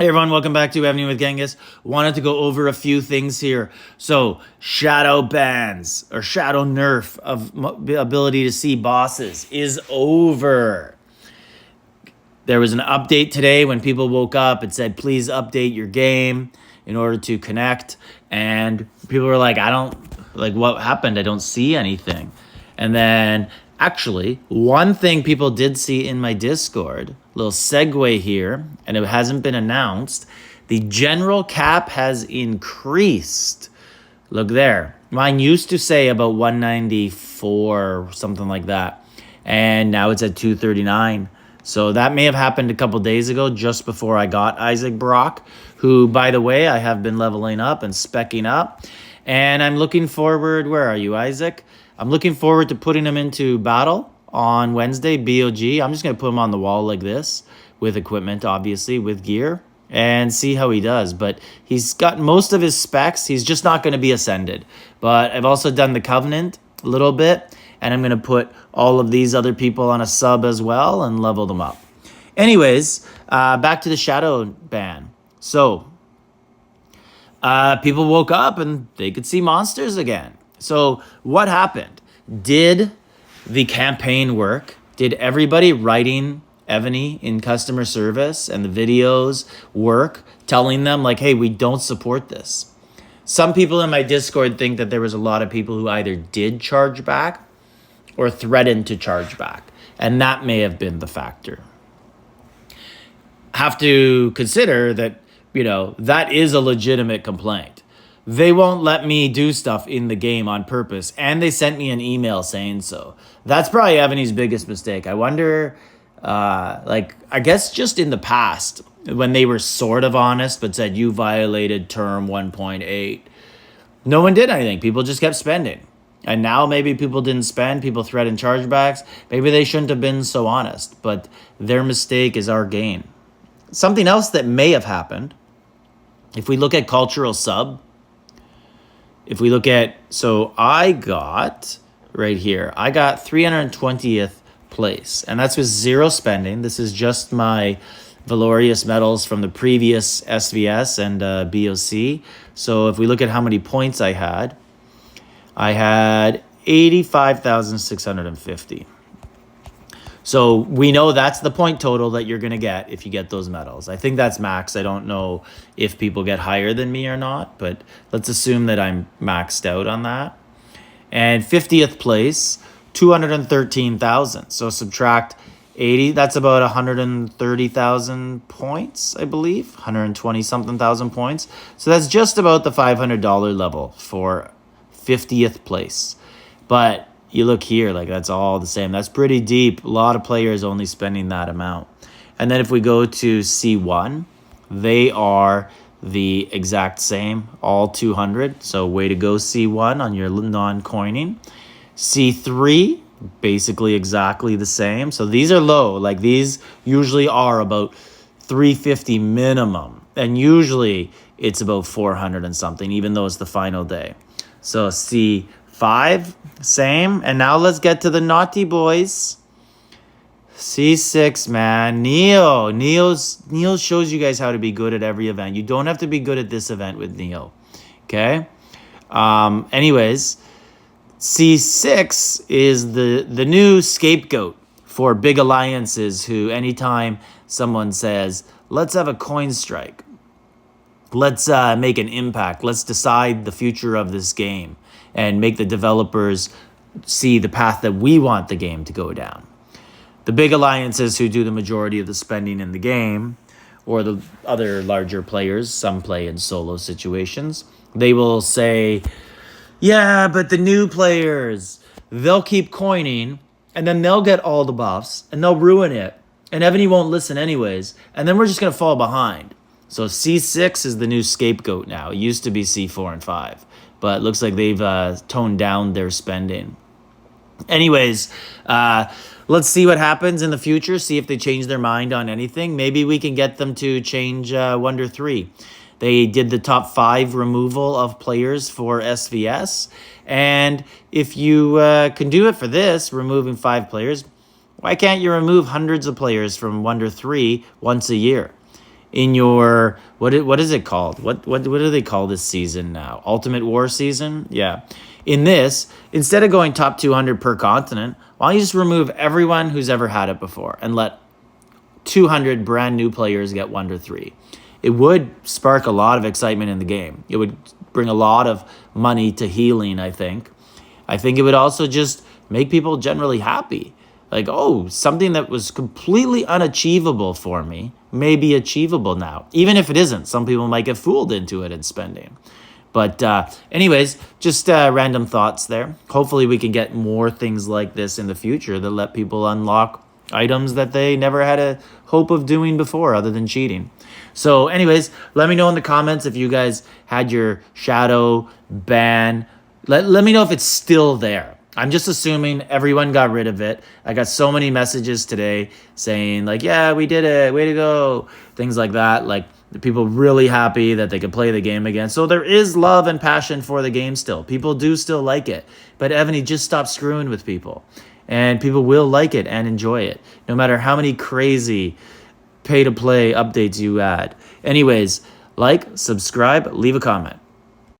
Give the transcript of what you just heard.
Hey everyone, welcome back to Evony with Genghis. Wanted to go over a few things here. So, shadow bans or shadow nerf of ability to see bosses is over. There was an update today when people woke up. It said, please update your game in order to connect. And people were like, what happened? I don't see anything. And then actually, one thing people did see in my Discord, little segue here, and it hasn't been announced, the general cap has increased. Look there. Mine used to say about 194 or something like that. And now it's at 239. So that may have happened a couple days ago, just before I got Isaac Brock, who, by the way, I have been leveling up and speccing up. And I'm looking forward, where are you, Isaac? I'm looking forward to putting him into battle on Wednesday, BOG. I'm just going to put him on the wall like this, with equipment, obviously, with gear, and see how he does. But he's got most of his specs. He's just not going to be ascended. But I've also done the Covenant a little bit, and I'm going to put all of these other people on a sub as well and level them up. Anyways, back to the shadow ban. So, people woke up and they could see monsters again. So what happened? Did the campaign work? Did everybody writing Evony in customer service and the videos work, telling them like, hey, we don't support this? Some people in my Discord think that there was a lot of people who either did charge back or threatened to charge back. And that may have been the factor. Have to consider that, that is a legitimate complaint. They won't let me do stuff in the game on purpose, and they sent me an email saying so. That's probably Evony's biggest mistake. I wonder, I guess just in the past, when they were sort of honest but said you violated term 1.8, no one did anything. People just kept spending. And now maybe people didn't spend, people threatened chargebacks. Maybe they shouldn't have been so honest, but their mistake is our gain. Something else that may have happened, if we look at cultural sub, so I got, right here, I got 320th place, and that's with zero spending. This is just my Valorious medals from the previous SVS and BOC. So if we look at how many points I had 85,650. So we know that's the point total that you're going to get if you get those medals. I think that's max. I don't know if people get higher than me or not, but let's assume that I'm maxed out on that. And 50th place, 213,000. So subtract 80, that's about 130,000 points, I believe. 120 something thousand points. So that's just about the $500 level for 50th place. But you look here, that's all the same. That's pretty deep. A lot of players only spending that amount. And then if we go to C1, they are the exact same, all 200. So way to go, C1, on your non-coining. C3, basically exactly the same. So these are low. These usually are about 350 minimum. And usually it's about 400 and something, even though it's the final day. So C5, same. And now let's get to the naughty boys. C6, man. Neo shows you guys how to be good at every event. You don't have to be good at this event with Neo. Okay? Anyways, C6 is the new scapegoat for big alliances who, anytime someone says, let's have a coin strike, let's make an impact, let's decide the future of this game and make the developers see the path that we want the game to go down. The big alliances who do the majority of the spending in the game, or the other larger players, some play in solo situations, they will say, yeah, but the new players, they'll keep coining, and then they'll get all the buffs, and they'll ruin it, and Evony won't listen anyways, and then we're just going to fall behind. So C6 is the new scapegoat now. It used to be C4 and 5, but it looks like they've toned down their spending. Anyways, let's see what happens in the future, see if they change their mind on anything. Maybe we can get them to change Wonder 3. They did the top 5 removal of players for SVS. And if you can do it for this, removing 5 players, why can't you remove hundreds of players from Wonder 3 once a year? in your what is it called? What do they call this season now? Ultimate War season? Yeah. In this, instead of going top 200 per continent, why don't you just remove everyone who's ever had it before and let 200 brand new players get 1 to 3? It would spark a lot of excitement in the game. It would bring a lot of money to healing, I think. I think it would also just make people generally happy. Like, oh, something that was completely unachievable for me may be achievable now. Even if it isn't, some people might get fooled into it and spending. But anyways, just random thoughts there. Hopefully we can get more things like this in the future that let people unlock items that they never had a hope of doing before other than cheating. So anyways, let me know in the comments if you guys had your shadow ban. Let me know if it's still there. I'm just assuming everyone got rid of it. I got so many messages today saying like, yeah, we did it. Way to go. Things like that. Like the people really happy that they could play the game again. So there is love and passion for the game still. People do still like it. But Evony, just stop screwing with people. And people will like it and enjoy it, no matter how many crazy pay-to-play updates you add. Anyways, like, subscribe, leave a comment.